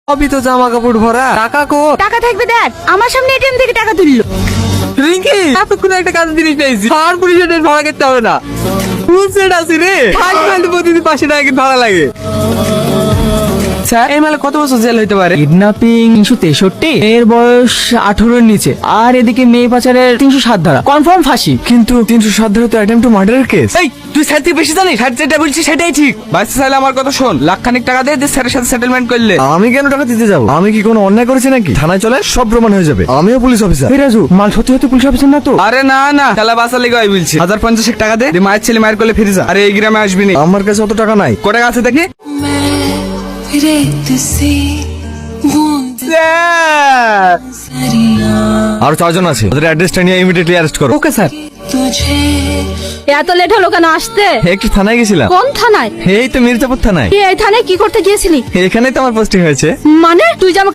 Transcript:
সবই তো জামা কাপড় ভরা, টাকা কো? টাকা থাকবে দেখ, আমার সামনে এটিএম থেকে টাকা তুললো। রিঙ্কি, এতক্ষণ একটা কাজের জিনিস পেয়েছি, আর পুলিশের ভাড়া করতে হবে না। ফুল সেট আছে রে, প্রতিদিন 500 টাকা করে ভাড়া লাগে। স্যার, এই মালে কত বছর জেল হইতে পারে? কিডন্যাপিং 363, এর বয়স 18 এর নিচে, আর এদিকে মেয়ে পাচারের 307 ধারা, কনফার্ম ফাঁসি। কিন্তু 307 ধারা তো অ্যাটেম্প টু মার্ডারের কেস। এই তুই স্যার থেকে বেশি জানিস? স্যার যেটা বলছিস সেটাই ঠিক। বাচ্চা চাইলে আমার কথা শোন, লাখখানিক টাকা দে, স্যারের সাথে সেটেলমেন্ট করলে। আমি কেন টাকা দিতে যাবো? আমি কি কোনো অন্যায় করেছি নাকি? থানায় চলে সব প্রমাণ হয়ে যাবে। আমিও পুলিশ অফিসার। এই রাজু, মাল সত্যি সত্যি পুলিশ অফিসার না তো? আরে না না, খেলা বাঁচা লেগে বলছি। 1050 টাকা দে, মায়ের ছেলে মায়ের করলে ফিরে যা। আরে এই গ্রামে আসবি না। আমার কাছে অত টাকা নাই। কত টাকা আছে দেখি? আরো 4 জন আছে, ওদের অ্যাড্রেসটা নিয়ে ইমিডিয়েটলি অ্যারেস্ট করো। Okay sir. এত লেট হলো কেন আসতে? একটু থানায় গেছিলাম। কোন থানায়? এই তো মির্জাপুর থানায়। তুই এই থানায় কি করতে গিয়েছিলি? এখানেই তো আমার পোস্টিং হয়েছে। মানে তুই যে আমাকে